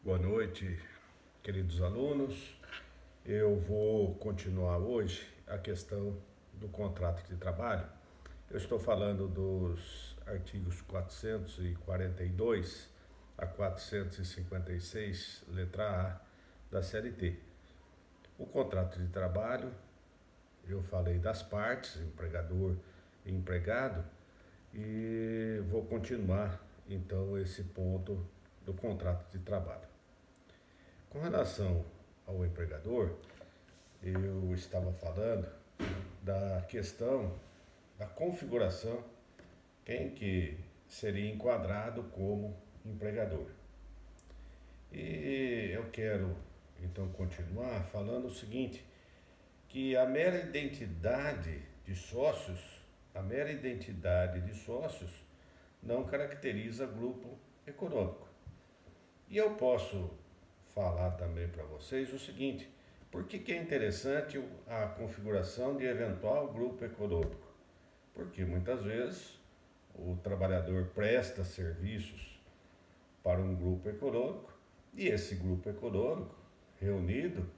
Boa noite, queridos alunos. Eu vou continuar hoje a questão do contrato de trabalho. Eu estou falando dos artigos 442 a 456, letra A, da CLT. O contrato de trabalho, eu falei das partes, empregador e empregado, e vou continuar então esse ponto do contrato de trabalho. Com relação ao empregador, eu estava falando da questão da configuração, quem que seria enquadrado como empregador. E eu quero então continuar falando o seguinte, que a mera identidade de sócios não caracteriza grupo econômico. E eu posso falar também para vocês o seguinte, por que é interessante a configuração de eventual grupo econômico? Porque muitas vezes o trabalhador presta serviços para um grupo econômico e esse grupo econômico reunido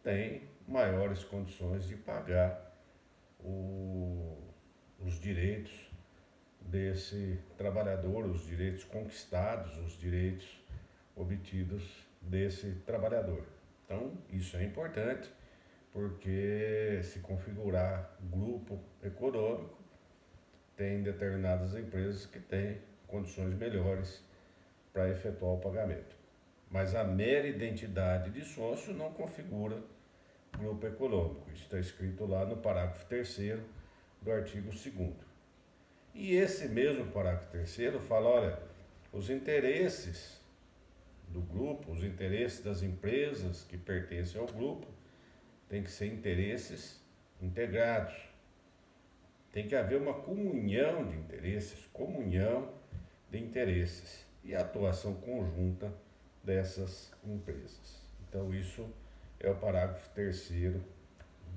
tem maiores condições de pagar os direitos desse trabalhador, os direitos conquistados, os direitos obtidos desse trabalhador. Então, isso é importante, porque se configurar grupo econômico, tem determinadas empresas que têm condições melhores para efetuar o pagamento. Mas a mera identidade de sócio não configura grupo econômico. Isso está escrito lá no parágrafo 3º do artigo 2º. E esse mesmo parágrafo 3º fala, olha, os interesses do grupo, os interesses das empresas que pertencem ao grupo, tem que ser interesses integrados. Tem que haver uma comunhão de interesses e atuação conjunta dessas empresas. Então isso é o parágrafo 3º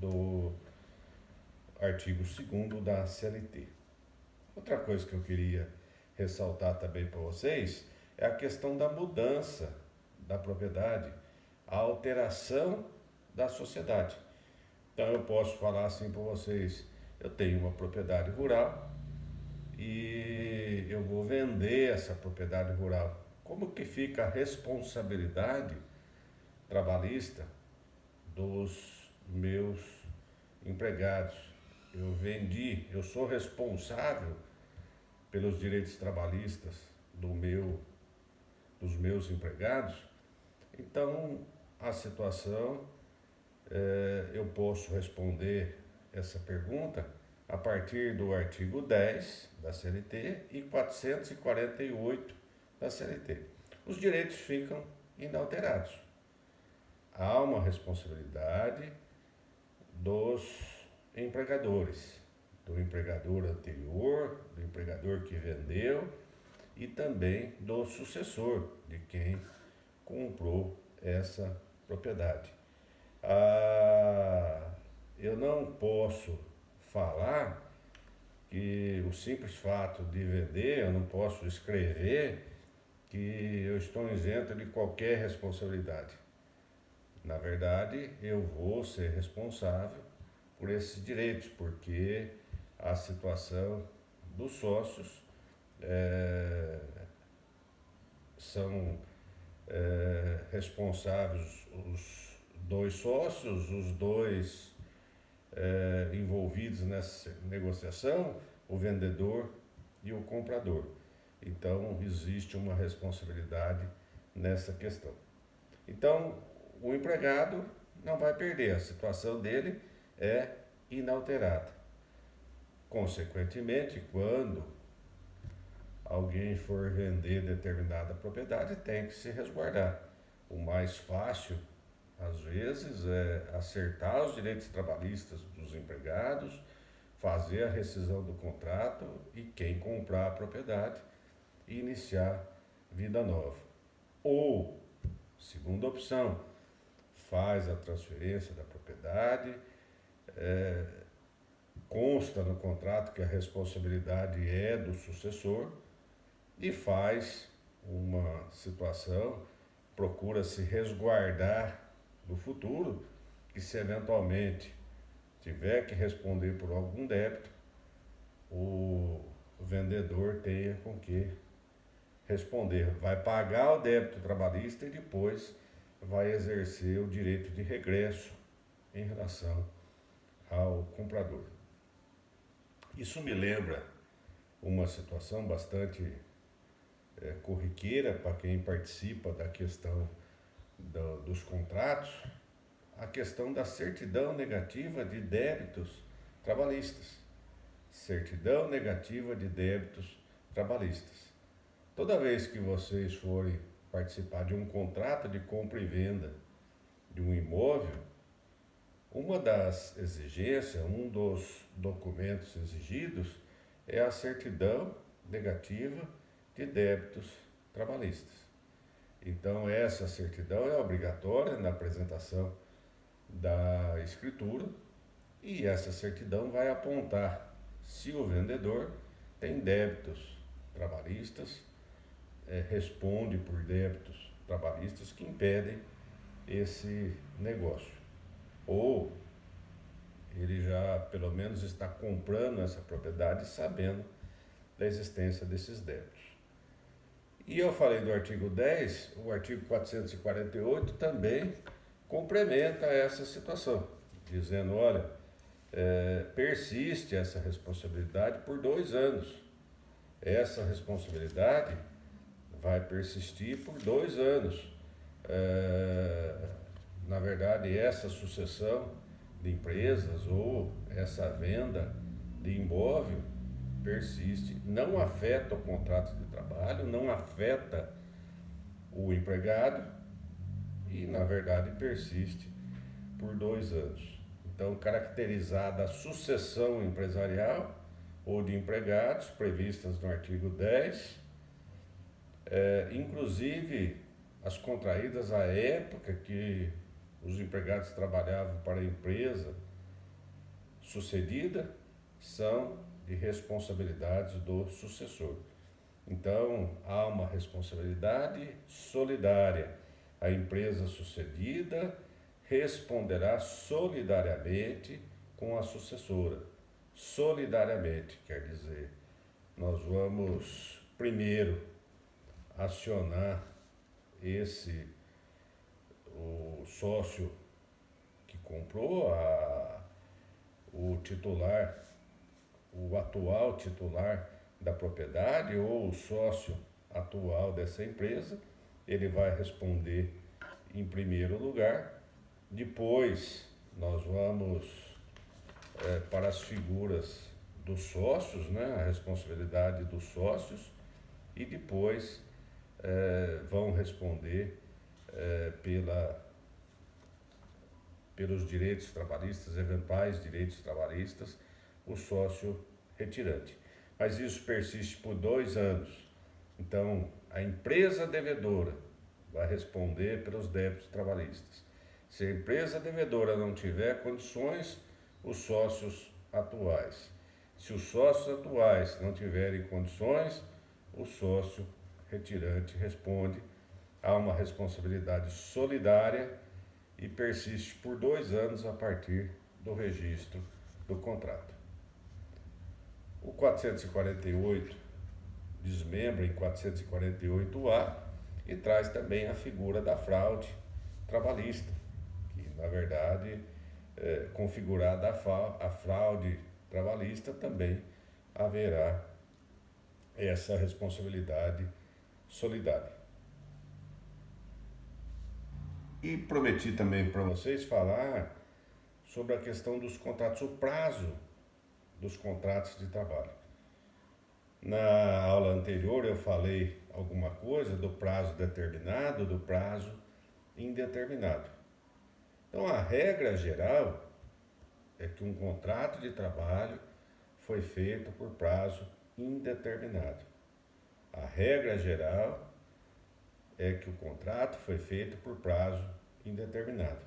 do artigo 2º da CLT. Outra coisa que eu queria ressaltar também para vocês é a questão da mudança da propriedade, a alteração da sociedade. Então eu posso falar assim para vocês, eu tenho uma propriedade rural e eu vou vender essa propriedade rural. Como que fica a responsabilidade trabalhista dos meus empregados? Eu vendi, eu sou responsável pelos direitos trabalhistas dos meus empregados. Então, a situação, eu posso responder essa pergunta a partir do artigo 10 da CLT e 448 da CLT. Os direitos ficam inalterados. Há uma responsabilidade dos empregadores, do empregador anterior, do empregador que vendeu e também do sucessor de quem comprou essa propriedade. Eu não posso falar que o simples fato de vender, eu não posso escrever que eu estou isento de qualquer responsabilidade. Na verdade, eu vou ser responsável por esses direitos, porque a situação dos sócios são responsáveis os dois sócios, os dois envolvidos nessa negociação, o vendedor e o comprador. Então, existe uma responsabilidade nessa questão. Então, o empregado não vai perder, a situação dele é inalterada. Consequentemente, quando alguém for vender determinada propriedade, tem que se resguardar. O mais fácil, às vezes, é acertar os direitos trabalhistas dos empregados, fazer a rescisão do contrato e quem comprar a propriedade iniciar vida nova. Ou, segunda opção, faz a transferência da propriedade, consta no contrato que a responsabilidade é do sucessor e faz uma situação procura se resguardar do futuro, que se eventualmente tiver que responder por algum débito, o vendedor tenha com que responder. Vai pagar o débito trabalhista e depois vai exercer o direito de regresso em relação ao comprador. Isso me lembra uma situação bastante corriqueira para quem participa da questão dos contratos, a questão da certidão negativa de débitos trabalhistas. Certidão negativa de débitos trabalhistas. Toda vez que vocês forem participar de um contrato de compra e venda de um imóvel, uma das exigências, um dos documentos exigidos é a certidão negativa de débitos trabalhistas. Então, essa certidão é obrigatória na apresentação da escritura e essa certidão vai apontar se o vendedor tem débitos trabalhistas, responde por débitos trabalhistas que impedem esse negócio. Ou ele já pelo menos está comprando essa propriedade sabendo da existência desses débitos. E eu falei do artigo 10, o artigo 448 também complementa essa situação, dizendo, olha, persiste essa responsabilidade por 2 anos. Essa responsabilidade vai persistir por 2 anos. Na verdade, essa sucessão de empresas ou essa venda de imóvel persiste, não afeta o contrato de trabalho, não afeta o empregado e, na verdade, persiste por 2 anos. Então, caracterizada a sucessão empresarial ou de empregados previstas no artigo 10, inclusive as contraídas à época que os empregados trabalhavam para a empresa sucedida, são de responsabilidades do sucessor. Então, há uma responsabilidade solidária. A empresa sucedida responderá solidariamente com a sucessora. Solidariamente, quer dizer, nós vamos primeiro acionar o sócio que comprou, o titular, o atual titular da propriedade ou o sócio atual dessa empresa, ele vai responder em primeiro lugar. Depois nós vamos para as figuras dos sócios, né, a responsabilidade dos sócios, e depois vão responder pelos direitos trabalhistas, eventuais direitos trabalhistas, o sócio retirante. Mas isso persiste por 2 anos. Então, a empresa devedora vai responder pelos débitos trabalhistas. Se a empresa devedora não tiver condições, os sócios atuais. Se os sócios atuais não tiverem condições, o sócio retirante responde. Há uma responsabilidade solidária e persiste por 2 anos a partir do registro do contrato. O 448 desmembra em 448A e traz também a figura da fraude trabalhista, que na verdade, configurada a fraude trabalhista, também haverá essa responsabilidade solidária. E prometi também para vocês falar sobre a questão dos contratos, o prazo dos contratos de trabalho. Na aula anterior eu falei alguma coisa do prazo determinado, do prazo indeterminado. Então a regra geral é que um contrato de trabalho foi feito por prazo indeterminado. A regra geral é que o contrato foi feito por prazo indeterminado.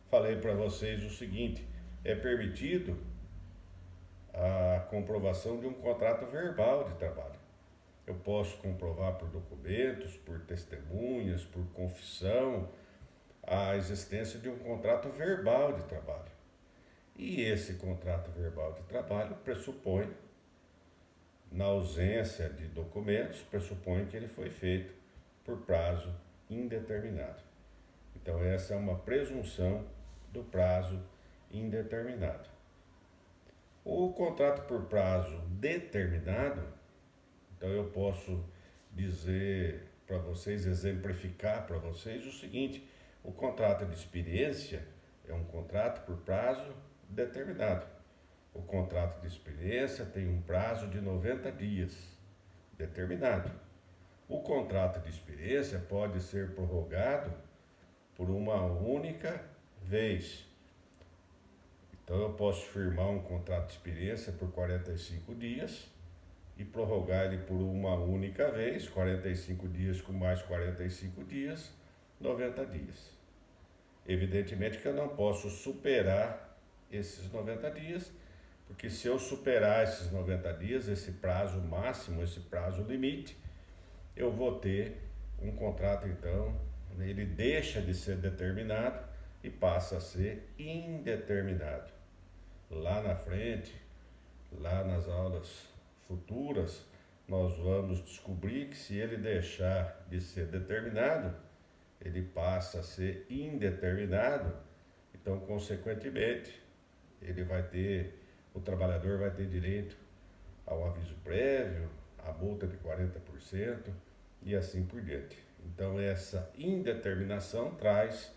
Falei para vocês o seguinte, é permitido a comprovação de um contrato verbal de trabalho. eu posso comprovar por documentos, por testemunhas, por confissão, a existência de um contrato verbal de trabalho. E esse contrato verbal de trabalho pressupõe, na ausência de documentos, pressupõe que ele foi feito por prazo indeterminado. Então, essa é uma presunção do prazo indeterminado. O contrato por prazo determinado, então eu posso dizer para vocês, exemplificar para vocês o seguinte: o contrato de experiência é um contrato por prazo determinado. O contrato de experiência tem um prazo de 90 dias, determinado. O contrato de experiência pode ser prorrogado por uma única vez. Então eu posso firmar um contrato de experiência por 45 dias e prorrogar ele por uma única vez, 45 dias com mais 45 dias, 90 dias. Evidentemente que eu não posso superar esses 90 dias, porque se eu superar esses 90 dias, esse prazo máximo, esse prazo limite, eu vou ter um contrato, então, ele deixa de ser determinado e passa a ser indeterminado. Lá na frente, lá nas aulas futuras, nós vamos descobrir que se ele deixar de ser determinado, ele passa a ser indeterminado. Então, consequentemente, o trabalhador vai ter direito ao aviso prévio, a multa de 40% e assim por diante. Então, essa indeterminação traz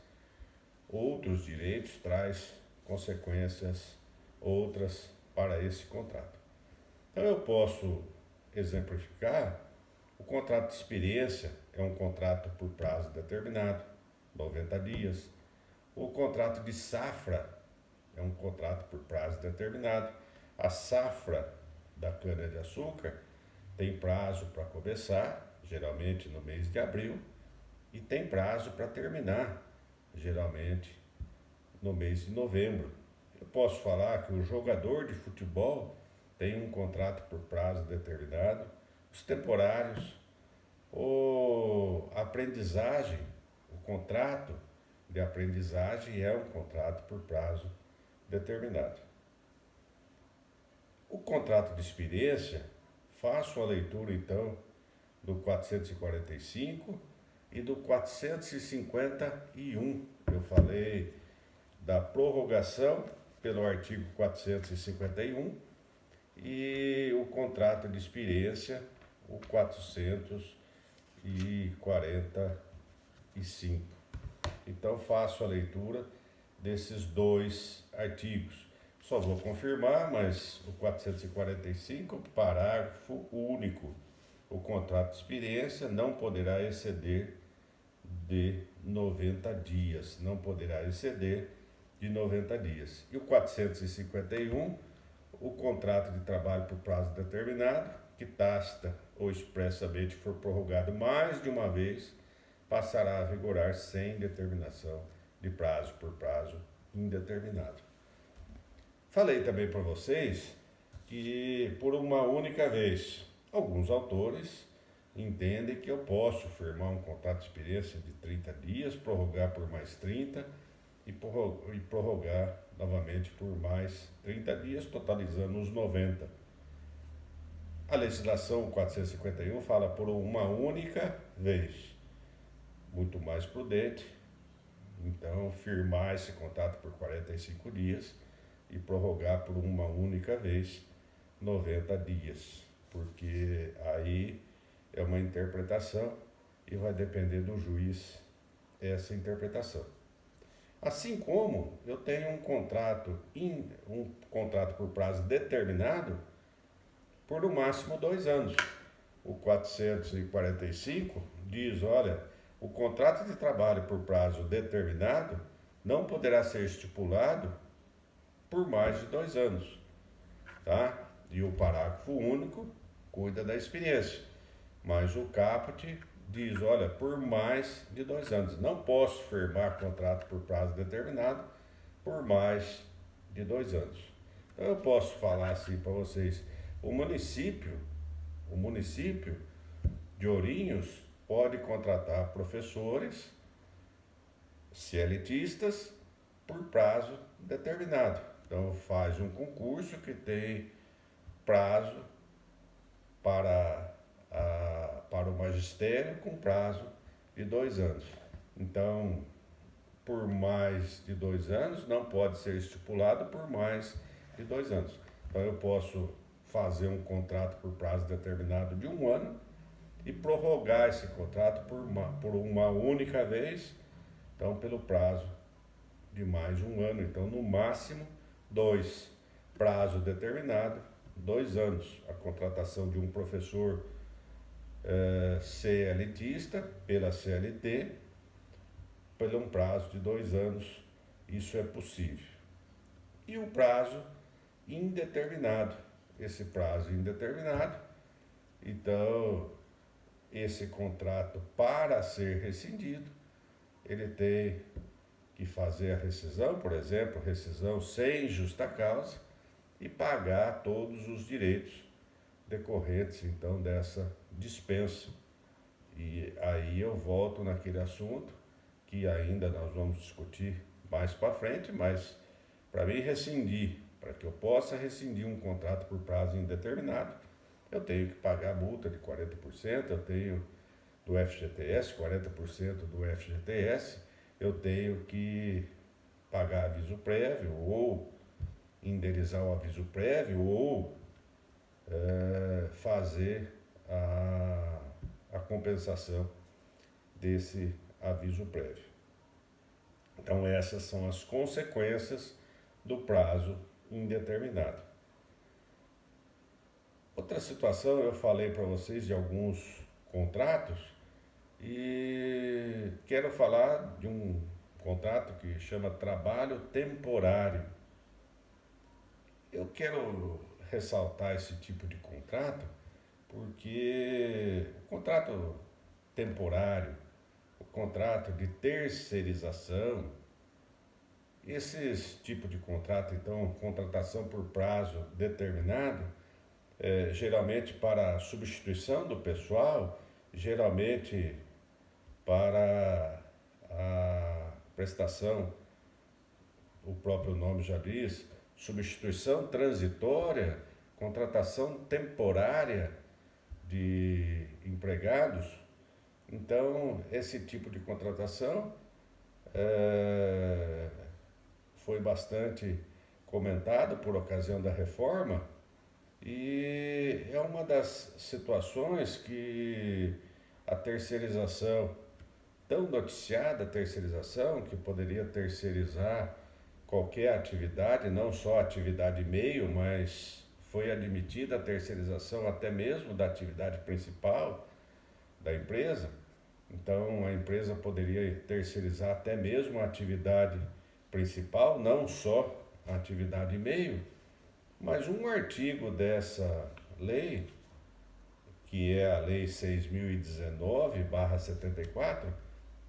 outros direitos, traz consequências outras para esse contrato. Então, eu posso exemplificar: o contrato de experiência é um contrato por prazo determinado, 90 dias. O contrato de safra é um contrato por prazo determinado. A safra da cana-de-açúcar tem prazo para começar, geralmente no mês de abril, e tem prazo para terminar, geralmente no mês de novembro. Eu posso falar que o jogador de futebol tem um contrato por prazo determinado, os temporários, a aprendizagem, o contrato de aprendizagem é um contrato por prazo determinado. O contrato de experiência, faço a leitura então do 445 e do 451. Eu falei da prorrogação pelo artigo 451 e o contrato de experiência, o 445. Então faço a leitura desses dois artigos. Só vou confirmar, mas o 445, parágrafo único. O contrato de experiência não poderá exceder de 90 dias. Não poderá exceder de 90 dias. E o 451, o contrato de trabalho por prazo determinado, que tácita ou expressamente for prorrogado mais de uma vez, passará a vigorar sem determinação de prazo por prazo indeterminado. Falei também para vocês que por uma única vez, alguns autores entendem que eu posso firmar um contrato de experiência de 30 dias, prorrogar por mais 30 e prorrogar novamente por mais 30 dias, totalizando os 90. A legislação 451 fala por uma única vez. Muito mais prudente, então, firmar esse contrato por 45 dias e prorrogar por uma única vez 90 dias, porque aí é uma interpretação e vai depender do juiz essa interpretação. Assim como eu tenho um contrato por prazo determinado por no máximo 2 anos. O 445 diz, olha, o contrato de trabalho por prazo determinado não poderá ser estipulado por mais de 2 anos, tá? E o parágrafo único cuida da experiência, mas o caput diz, olha, por mais de 2 anos. Não posso firmar contrato por prazo determinado por mais de 2 anos. Então eu posso falar assim para vocês, o município de Ourinhos pode contratar professores CLTistas por prazo determinado. Então faz um concurso que tem prazo para o magistério com prazo de 2 anos. Então, por mais de 2 anos, não pode ser estipulado por mais de 2 anos. Então eu posso fazer um contrato por prazo determinado de 1 ano e prorrogar esse contrato por uma única vez, então pelo prazo de mais 1 ano. Então, no máximo 2. Prazo determinado, 2 anos. A contratação de um professor CLTista pela CLT, pelo um prazo de 2 anos, isso é possível. E o prazo indeterminado, esse prazo indeterminado, então, esse contrato, para ser rescindido, ele tem que fazer a rescisão, por exemplo, rescisão sem justa causa, e pagar todos os direitos decorrentes, então, dessa dispensa. E aí eu volto naquele assunto que ainda nós vamos discutir mais para frente, mas para mim rescindir, para que eu possa rescindir um contrato por prazo indeterminado, eu tenho que pagar a multa de 40%, eu tenho do FGTS, 40% do FGTS, eu tenho que pagar aviso prévio, ou indenizar o aviso prévio, ou fazer a compensação desse aviso prévio. Então essas são as consequências do prazo indeterminado. Outra situação, eu falei para vocês de alguns contratos e quero falar de um contrato que chama trabalho temporário. Eu quero ressaltar esse tipo de contrato porque o contrato temporário, o contrato de terceirização, esses tipos de contrato, então, contratação por prazo determinado, geralmente para substituição do pessoal, geralmente para a prestação, o próprio nome já diz, substituição transitória, contratação temporária de empregados. Então, esse tipo de contratação foi bastante comentado por ocasião da reforma e é uma das situações que a terceirização, tão noticiada terceirização, que poderia terceirizar qualquer atividade, não só atividade meio, mas foi admitida a terceirização até mesmo da atividade principal da empresa. Então a empresa poderia terceirizar até mesmo a atividade principal, não só a atividade meio, mas um artigo dessa lei, que é a Lei 6.019/74,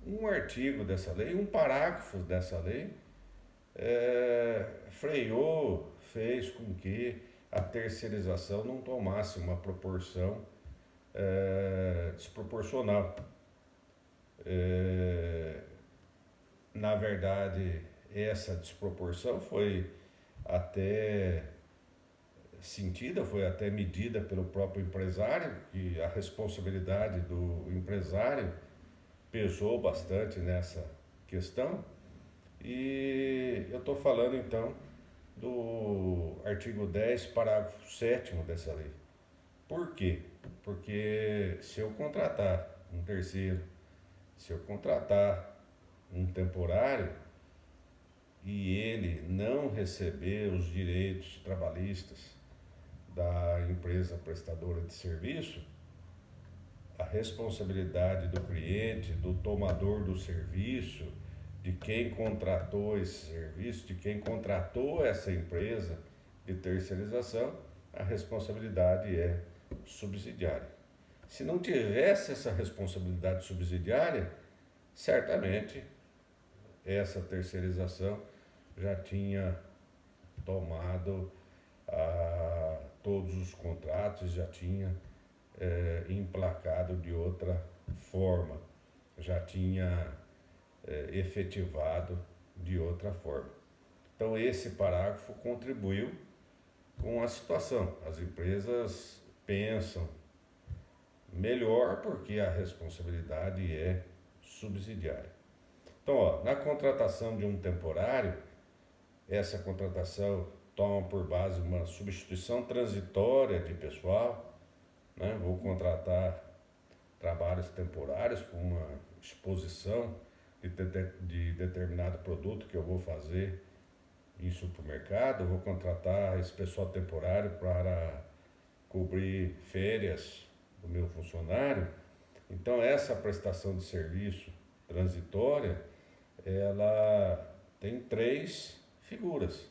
um artigo dessa lei, um parágrafo dessa lei, freou, fez com que a terceirização não tomasse uma proporção desproporcional. Na verdade, essa desproporção foi até sentida, foi até medida pelo próprio empresário, que a responsabilidade do empresário pesou bastante nessa questão. E eu estou falando então do artigo 10, parágrafo 7º dessa lei. Por quê? Porque se eu contratar um terceiro, se eu contratar um temporário e ele não receber os direitos trabalhistas da empresa prestadora de serviço, a responsabilidade do cliente, do tomador do serviço, de quem contratou esse serviço, de quem contratou essa empresa de terceirização, a responsabilidade é subsidiária. Se não tivesse essa responsabilidade subsidiária, certamente essa terceirização já tinha tomado todos os contratos, já tinha emplacado de outra forma, já tinha efetivado de outra forma. Então esse parágrafo contribuiu com a situação. As empresas pensam melhor porque a responsabilidade é subsidiária. Então, na contratação de um temporário, essa contratação toma por base uma substituição transitória de pessoal, né? Vou contratar trabalhos temporários com uma exposição de determinado produto que eu vou fazer em supermercado, vou contratar esse pessoal temporário para cobrir férias do meu funcionário. Então essa prestação de serviço transitória, ela tem três figuras.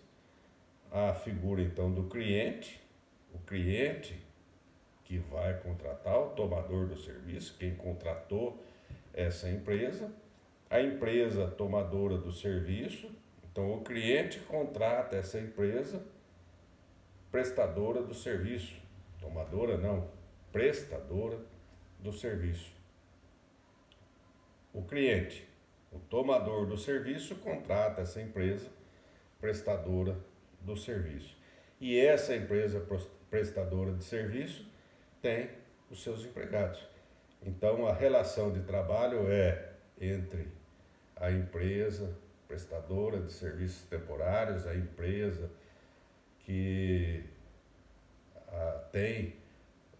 A figura então do cliente, o cliente que vai contratar, o tomador do serviço, quem contratou essa empresa, a empresa tomadora do serviço, então o cliente contrata essa empresa prestadora do serviço, tomadora não, prestadora do serviço. O cliente, o tomador do serviço, contrata essa empresa prestadora do serviço. E essa empresa prestadora de serviço tem os seus empregados. Então a relação de trabalho é entre a empresa prestadora de serviços temporários, a empresa que tem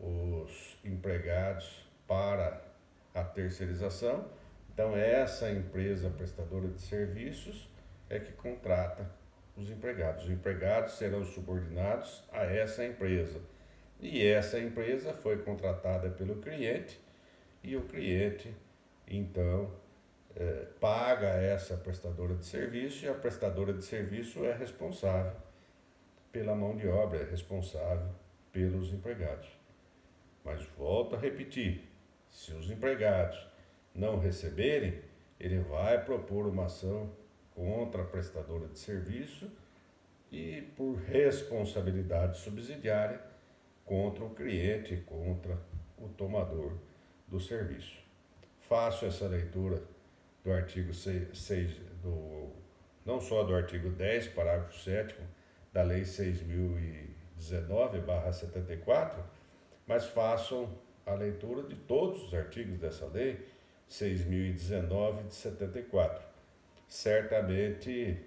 os empregados para a terceirização. Então essa empresa prestadora de serviços é que contrata os empregados. Os empregados serão subordinados a essa empresa. E essa empresa foi contratada pelo cliente e o cliente, então, paga essa prestadora de serviço e a prestadora de serviço é responsável pela mão de obra, é responsável pelos empregados. Mas volto a repetir, se os empregados não receberem, ele vai propor uma ação contra a prestadora de serviço e por responsabilidade subsidiária contra o cliente, contra o tomador do serviço. Faço essa leitura do artigo 6, não só do artigo 10, parágrafo 7º da Lei 6.019/74, mas façam a leitura de todos os artigos dessa Lei 6.019 de 74. Certamente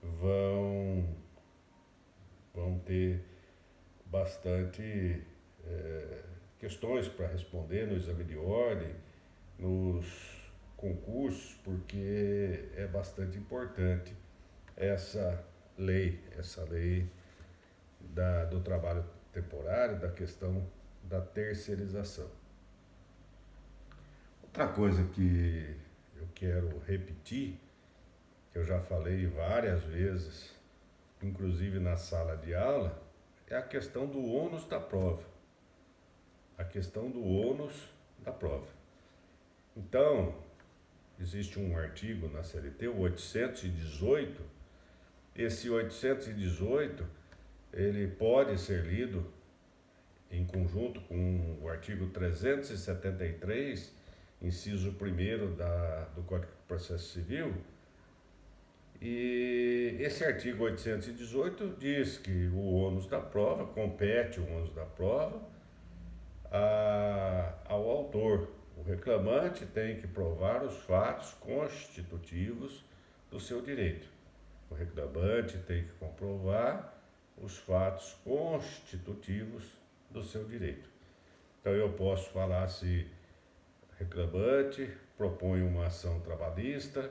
vão ter bastante questões para responder no exame de ordem, nos concursos, porque é bastante importante essa lei do trabalho temporário, da questão da terceirização. Outra coisa que eu quero repetir, que eu já falei várias vezes, inclusive na sala de aula, é a questão do ônus da prova. A questão do ônus da prova. Então, existe um artigo na CLT, o 818. Esse 818, ele pode ser lido em conjunto com o artigo 373, inciso 1º do Código de Processo Civil. E esse artigo 818 diz que o ônus da prova, compete o ônus da prova ao autor. O reclamante tem que provar os fatos constitutivos do seu direito. O reclamante tem que comprovar os fatos constitutivos do seu direito. Então eu posso falar se reclamante propõe uma ação trabalhista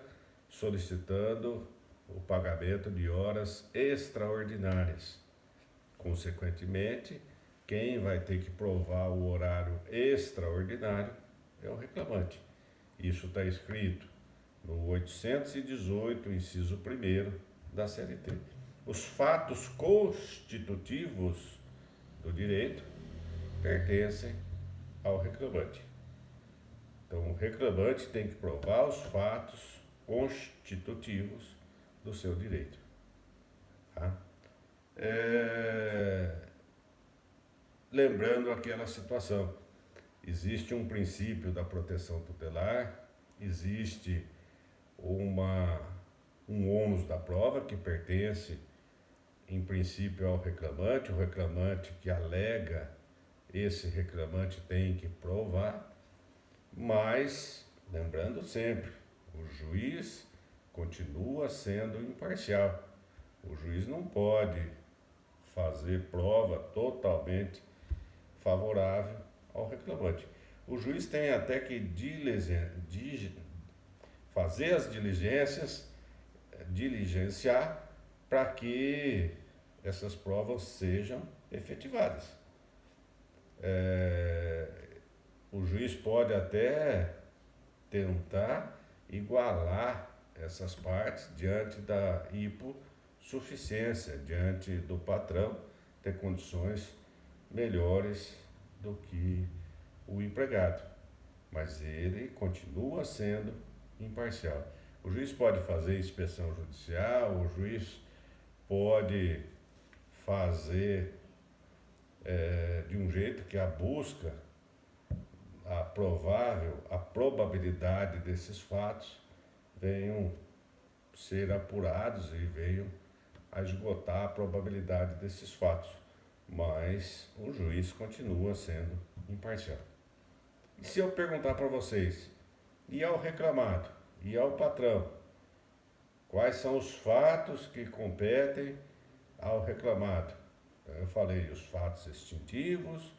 solicitando o pagamento de horas extraordinárias. Consequentemente, quem vai ter que provar o horário extraordinário é o reclamante. Isso está escrito no 818, inciso 1º da CLT. Os fatos constitutivos do direito pertencem ao reclamante. Então, o reclamante tem que provar os fatos constitutivos do seu direito. Tá? Lembrando aquela situação, existe um princípio da proteção tutelar, existe um ônus da prova que pertence, em princípio, ao reclamante. O reclamante que alega, esse reclamante tem que provar, mas, lembrando sempre, o juiz continua sendo imparcial. O juiz não pode fazer prova totalmente favorável ao reclamante. O juiz tem até que fazer as diligenciar para que essas provas sejam efetivadas. O juiz pode até tentar igualar essas partes diante da hipossuficiência, diante do patrão ter condições melhores do que o empregado, mas ele continua sendo imparcial. O juiz pode fazer inspeção judicial, o juiz pode fazer de um jeito que a busca, a probabilidade desses fatos venham ser apurados e venham a esgotar a probabilidade desses fatos, mas o juiz continua sendo imparcial. E se eu perguntar para vocês, e ao reclamado, e ao patrão, quais são os fatos que competem ao reclamado? Então, eu falei os fatos extintivos,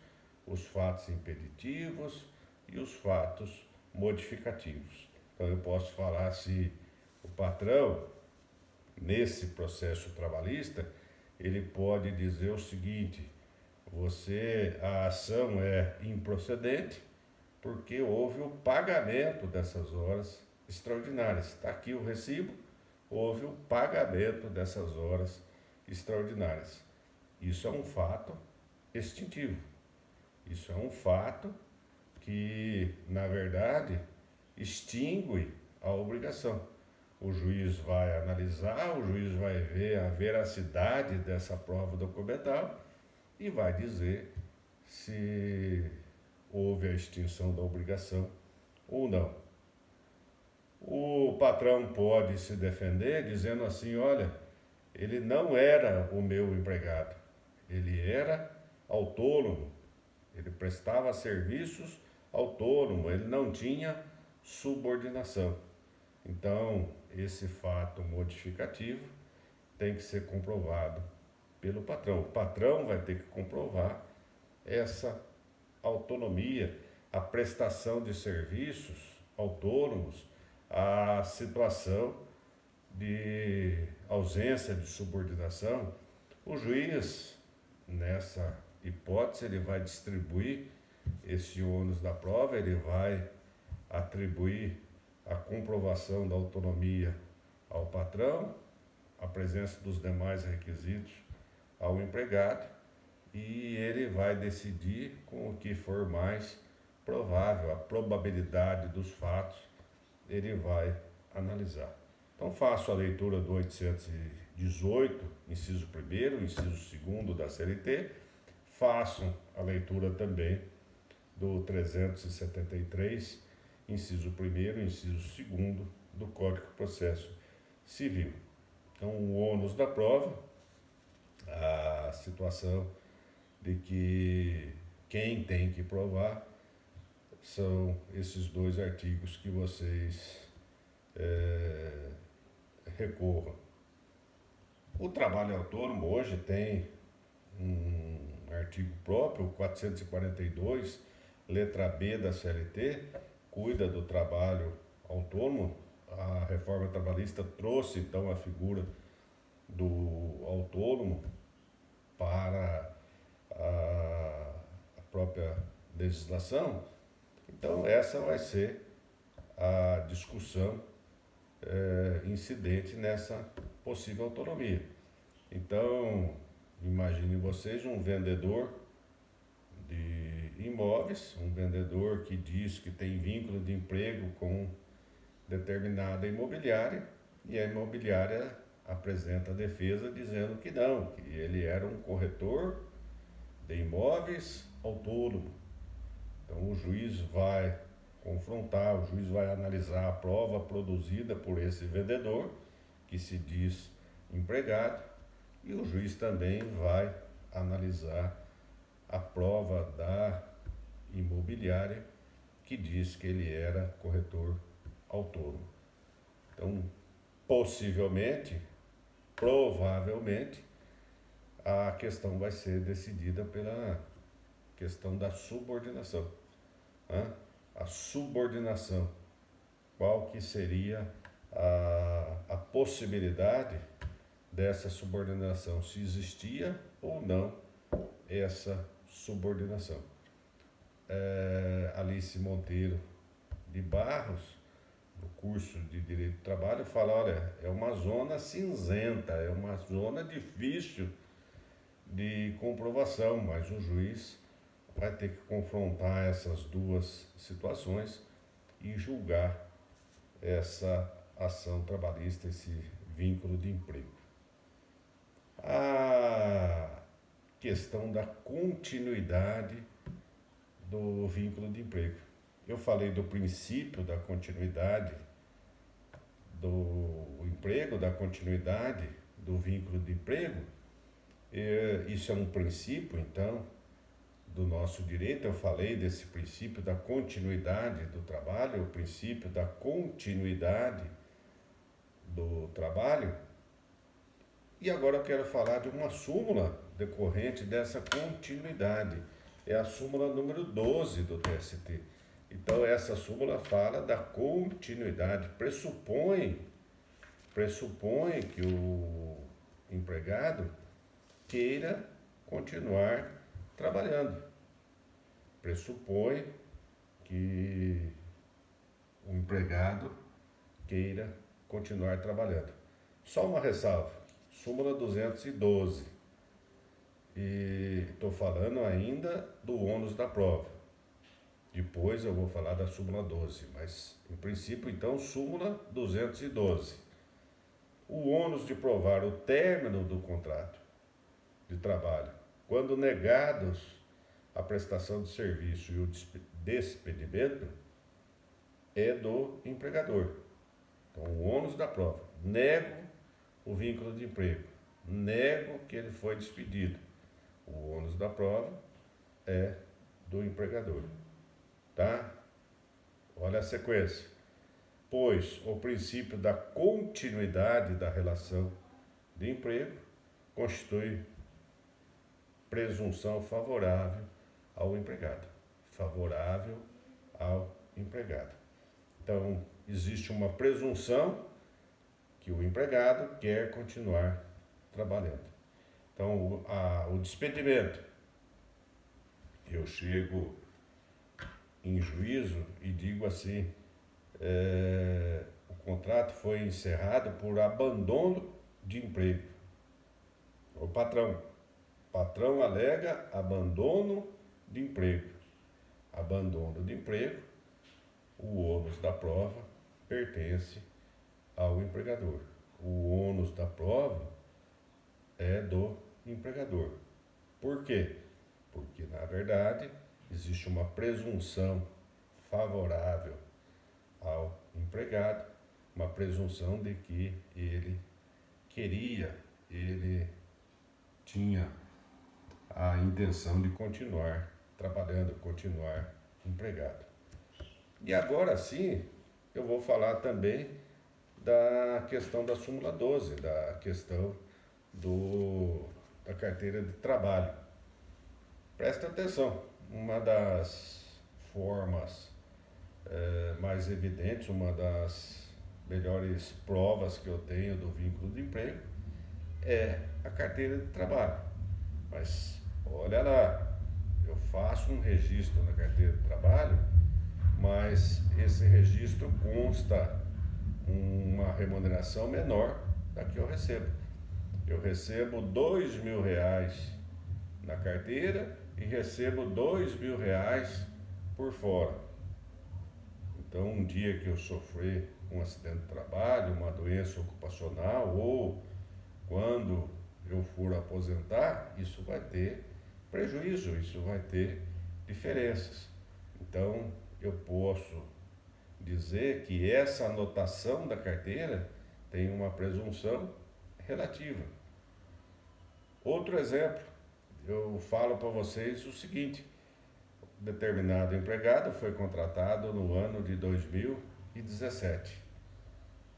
os fatos impeditivos e os fatos modificativos. Então eu posso falar se o patrão, nesse processo trabalhista, ele pode dizer o seguinte: a ação é improcedente porque houve o pagamento dessas horas extraordinárias. Está aqui o recibo, houve o pagamento dessas horas extraordinárias. Isso é um fato extintivo. Isso é um fato que, na verdade, extingue a obrigação. O juiz vai analisar, o juiz vai ver a veracidade dessa prova documental e vai dizer se houve a extinção da obrigação ou não. O patrão pode se defender dizendo assim: olha, ele não era o meu empregado, ele era autônomo, ele prestava serviços autônomo, ele não tinha subordinação. Então, esse fato modificativo tem que ser comprovado pelo patrão. O patrão vai ter que comprovar essa autonomia, a prestação de serviços autônomos, a situação de ausência de subordinação. O juiz, nessa hipótese, ele vai distribuir esse ônus da prova, ele vai atribuir a comprovação da autonomia ao patrão, a presença dos demais requisitos ao empregado, e ele vai decidir com o que for mais provável, a probabilidade dos fatos, ele vai analisar. Então faço a leitura do 818, inciso 1º, inciso 2º da CLT, faço a leitura também do 373, inciso 1º, inciso 2º do Código de Processo Civil. Então, o ônus da prova, a situação de que quem tem que provar são esses dois artigos que vocês recorram. O trabalho autônomo hoje tem um artigo próprio, 442, letra B da CLT, cuida do trabalho autônomo. A reforma trabalhista trouxe então a figura do autônomo para a própria legislação. Então essa vai ser a discussão incidente nessa possível autonomia. Então, imagine vocês um vendedor de imóveis, um vendedor que diz que tem vínculo de emprego com determinada imobiliária, e a imobiliária apresenta a defesa dizendo que não, que ele era um corretor de imóveis autônomo. Então o juiz vai confrontar, o juiz vai analisar a prova produzida por esse vendedor, que se diz empregado, e o juiz também vai analisar a prova da imobiliária, que diz que ele era corretor autônomo. Então, possivelmente, provavelmente, a questão vai ser decidida pela questão da subordinação. A subordinação. Qual que seria a possibilidade dessa subordinação? Se existia ou não essa subordinação. Alice Monteiro de Barros, no curso de Direito do Trabalho, fala, olha, é uma zona cinzenta, é uma zona difícil de comprovação, mas o juiz vai ter que confrontar essas duas situações e julgar essa ação trabalhista, esse vínculo de emprego. A questão da continuidade do vínculo de emprego. Eu falei do princípio da continuidade do emprego, da continuidade do vínculo de emprego. Isso é um princípio, então, do nosso direito. Eu falei desse princípio da continuidade do trabalho, o princípio da continuidade do trabalho. E agora eu quero falar de uma súmula decorrente dessa continuidade. É a súmula número 12 do TST. Então essa súmula fala da continuidade, pressupõe que o empregado queira continuar trabalhando. Pressupõe que o empregado queira continuar trabalhando. Só uma ressalva, súmula 212. E estou falando ainda do ônus da prova. Depois eu vou falar da súmula 12, mas em princípio então súmula 212. O ônus de provar o término do contrato de trabalho, quando negados a prestação de serviço e o despedimento, é do empregador. Então o ônus da prova, nego o vínculo de emprego, nego que ele foi despedido. O ônus da prova é do empregador. Tá? Olha a sequência. Pois o princípio da continuidade da relação de emprego constitui presunção favorável ao empregado. Favorável ao empregado. Então, existe uma presunção que o empregado quer continuar trabalhando. Então, o despedimento. Eu chego em juízo e digo assim, o contrato foi encerrado por abandono de emprego. O patrão alega abandono de emprego. Abandono de emprego, o ônus da prova pertence ao empregador. O ônus da prova é do empregador. Por quê? Porque, na verdade, existe uma presunção favorável ao empregado, uma presunção de que ele tinha a intenção de continuar trabalhando, continuar empregado. E agora sim, eu vou falar também da questão da súmula 12, da questão da carteira de trabalho. Presta atenção, uma das formas mais evidentes, uma das melhores provas que eu tenho do vínculo de emprego é a carteira de trabalho. Mas olha lá, eu faço um registro na carteira de trabalho, mas esse registro consta uma remuneração menor da que eu recebo. Eu recebo R$2.000 na carteira e recebo R$2.000 por fora. Então, um dia que eu sofrer um acidente de trabalho, uma doença ocupacional, ou quando eu for aposentar, isso vai ter prejuízo, isso vai ter diferenças. Então, eu posso dizer que essa anotação da carteira tem uma presunção relativa. Outro exemplo, eu falo para vocês o seguinte: determinado empregado foi contratado no ano de 2017.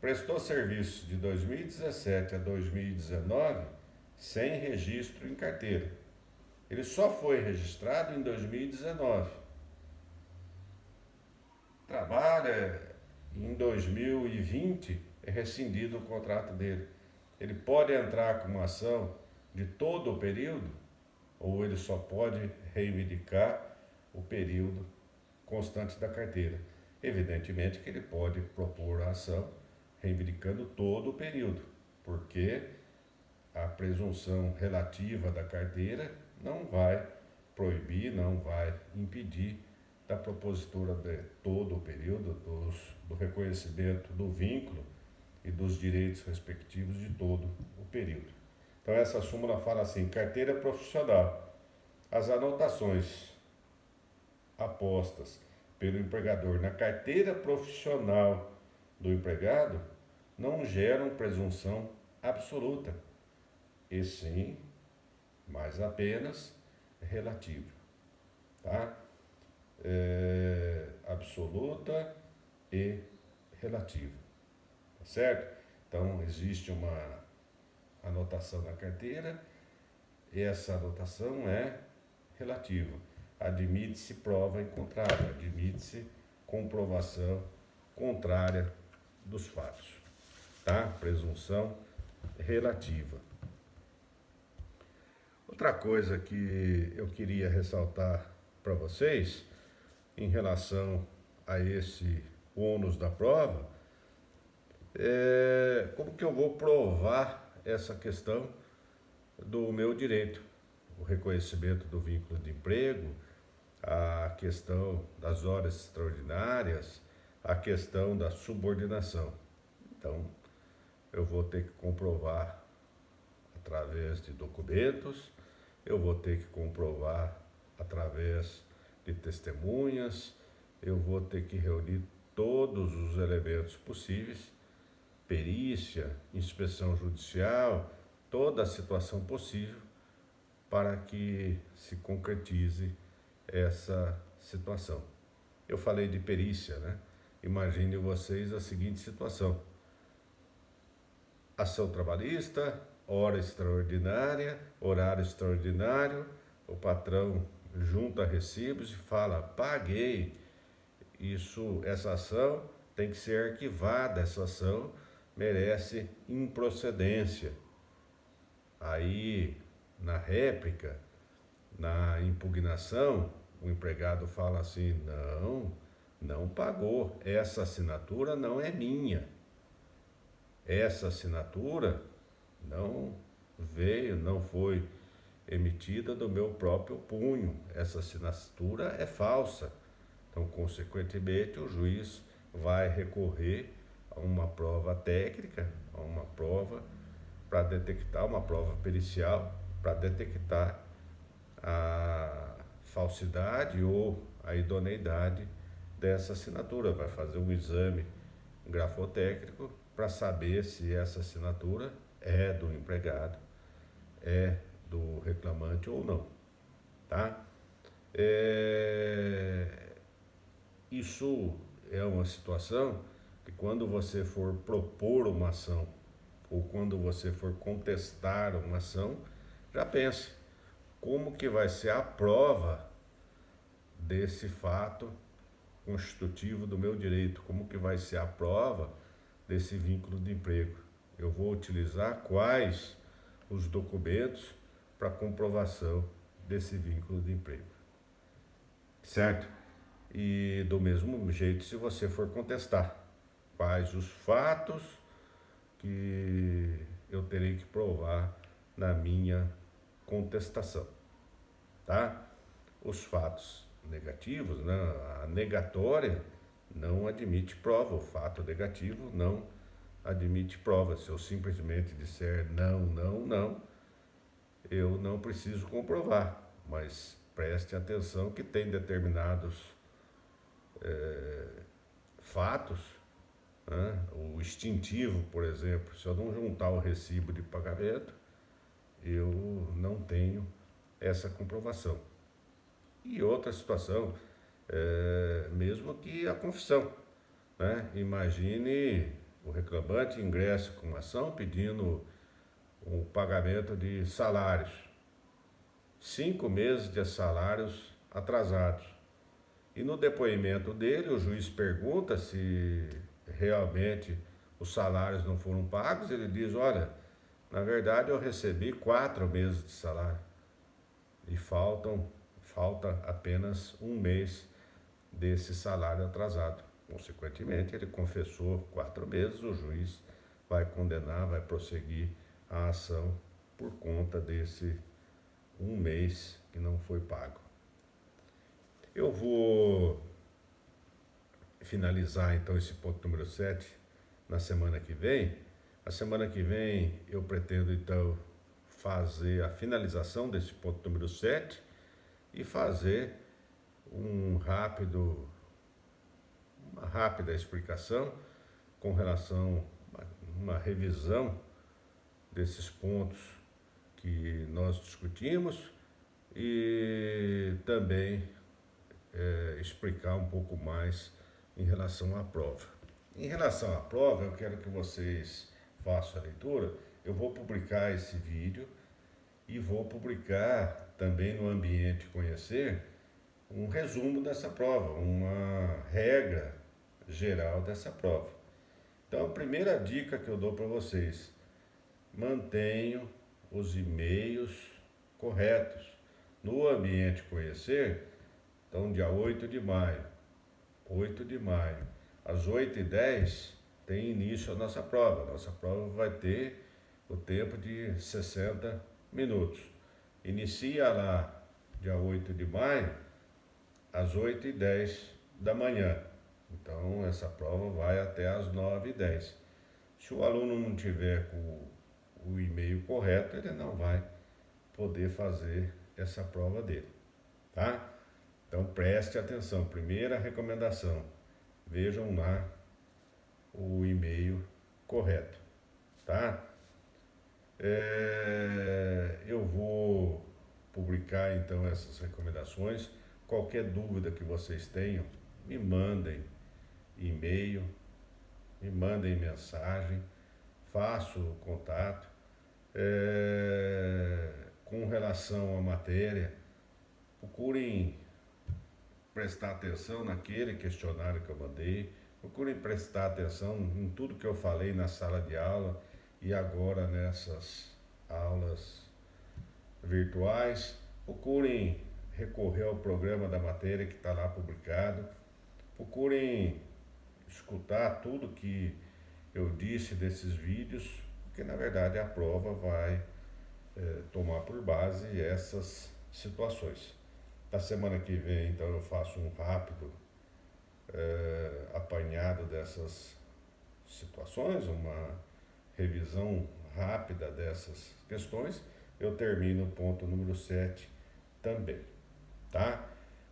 Prestou serviço de 2017 a 2019 sem registro em carteira. Ele só foi registrado em 2019. Trabalha em 2020, é rescindido o contrato dele. Ele pode entrar com uma ação de todo o período ou ele só pode reivindicar o período constante da carteira. Evidentemente que ele pode propor a ação reivindicando todo o período, porque a presunção relativa da carteira não vai proibir, não vai impedir da propositura de todo o período do reconhecimento do vínculo e dos direitos respectivos de todo o período. Então essa súmula fala assim: carteira profissional. As anotações apostas pelo empregador na carteira profissional do empregado não geram presunção absoluta, e sim, mas apenas relativa, tá? Absoluta e relativa, tá certo? Então existe uma anotação na carteira, e essa anotação é relativa. Admite-se prova em contrário, admite-se comprovação contrária dos fatos, tá? Presunção relativa. Outra coisa que eu queria ressaltar para vocês em relação a esse ônus da prova é como que eu vou provar essa questão do meu direito, o reconhecimento do vínculo de emprego, a questão das horas extraordinárias, a questão da subordinação. Então, eu vou ter que comprovar através de documentos, eu vou ter que comprovar através de testemunhas, eu vou ter que reunir todos os elementos possíveis, perícia, inspeção judicial, toda a situação possível para que se concretize essa situação. Eu falei de perícia, né? Imagine vocês a seguinte situação: ação trabalhista, hora extraordinária, horário extraordinário, o patrão junta recibos e fala: paguei. Essa ação tem que ser arquivada, essa ação merece improcedência. Aí, na réplica, na impugnação, o empregado fala assim: não pagou, essa assinatura não é minha. Essa assinatura não veio, não foi emitida do meu próprio punho. Essa assinatura é falsa. Então, consequentemente, o juiz vai recorrer a uma prova técnica, a uma prova para detectar, uma prova pericial, para detectar a falsidade ou a idoneidade dessa assinatura. Vai fazer um exame grafotécnico para saber se essa assinatura é do empregado, é do reclamante ou não, tá? Isso é uma situação que, quando você for propor uma ação ou quando você for contestar uma ação, já pense como que vai ser a prova desse fato constitutivo do meu direito, como que vai ser a prova desse vínculo de emprego. Eu vou utilizar quais os documentos para comprovação desse vínculo de emprego, certo? E do mesmo jeito, se você for contestar, quais os fatos que eu terei que provar na minha contestação, tá? Os fatos negativos, né? A negatória não admite prova, o fato negativo não admite prova. Se eu simplesmente disser não, eu não preciso comprovar, mas preste atenção que tem determinados fatos, né? O extintivo, por exemplo, se eu não juntar o recibo de pagamento, eu não tenho essa comprovação. E outra situação, mesmo que a confissão, né? Imagine o reclamante ingressa com uma ação pedindo o pagamento de salários, 5 meses de salários atrasados. E no depoimento dele, o juiz pergunta se realmente os salários não foram pagos. Ele diz: olha, na verdade eu recebi 4 meses de salário e falta apenas 1 mês desse salário atrasado. Consequentemente, ele confessou 4 meses, o juiz vai condenar, vai prosseguir a ação por conta desse 1 mês que não foi pago. Eu vou finalizar então esse ponto número 7 na semana que vem. Na semana que vem eu pretendo então fazer a finalização desse ponto número 7 e fazer uma rápida explicação com relação a uma revisão desses pontos que nós discutimos e também explicar um pouco mais em relação à prova. Em relação à prova, eu quero que vocês façam a leitura. Eu vou publicar esse vídeo e vou publicar também no Ambiente Conhecer um resumo dessa prova, uma regra geral dessa prova. Então, a primeira dica que eu dou para vocês: mantenham os e-mails corretos. No Ambiente Conhecer, então, dia 8 de maio, às 8h10, tem início a nossa prova. Nossa prova vai ter o tempo de 60 minutos. Inicia lá, dia 8 de maio, às 8h10 da manhã. Então, essa prova vai até às 9h10. Se o aluno não tiver com o e-mail correto, ele não vai poder fazer essa prova dele, tá? Então preste atenção. Primeira recomendação: vejam lá o e-mail correto, tá? Eu vou publicar então essas recomendações. Qualquer dúvida que vocês tenham, me mandem e-mail, me mandem mensagem, faço o contato. Com relação à matéria, procurem prestar atenção naquele questionário que eu mandei, procurem prestar atenção em tudo que eu falei na sala de aula e agora nessas aulas virtuais. Procurem recorrer ao programa da matéria que está lá publicado, procurem escutar tudo que eu disse desses vídeos, porque na verdade a prova vai tomar por base essas situações. Na semana que vem, então, eu faço um rápido apanhado dessas situações, uma revisão rápida dessas questões. Eu termino o ponto número 7 também, tá?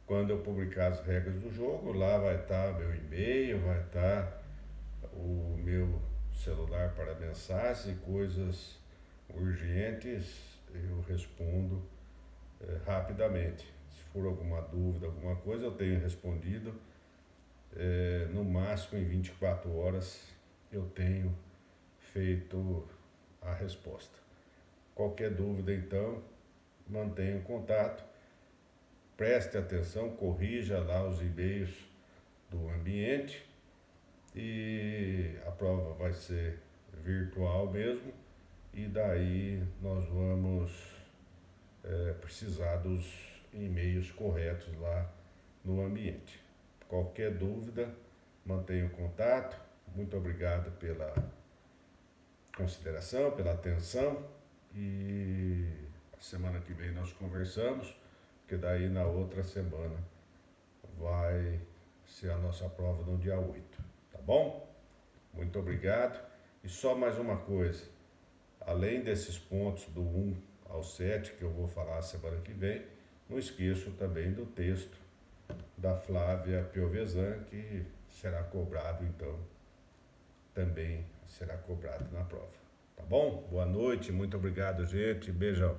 Quando eu publicar as regras do jogo, lá vai estar meu e-mail, vai estar o meu celular para mensagens e coisas urgentes, eu respondo rapidamente. Se for alguma dúvida, alguma coisa, eu tenho respondido. No máximo em 24 horas eu tenho feito a resposta. Qualquer dúvida, então, mantenha o contato, preste atenção, corrija lá os e-mails do ambiente, e a prova vai ser virtual mesmo, e daí nós vamos precisar dos e-mails corretos lá no ambiente. Qualquer dúvida, mantenha o contato. Muito obrigado pela consideração, pela atenção, e a semana que vem nós conversamos, porque daí na outra semana vai ser a nossa prova no dia 8, tá bom? Muito obrigado. E só mais uma coisa: além desses pontos do 1 ao 7 que eu vou falar a semana que vem, não esqueço também do texto da Flávia Piovesan, que será cobrado, então, também será cobrado na prova. Tá bom? Boa noite, muito obrigado, gente. Beijão.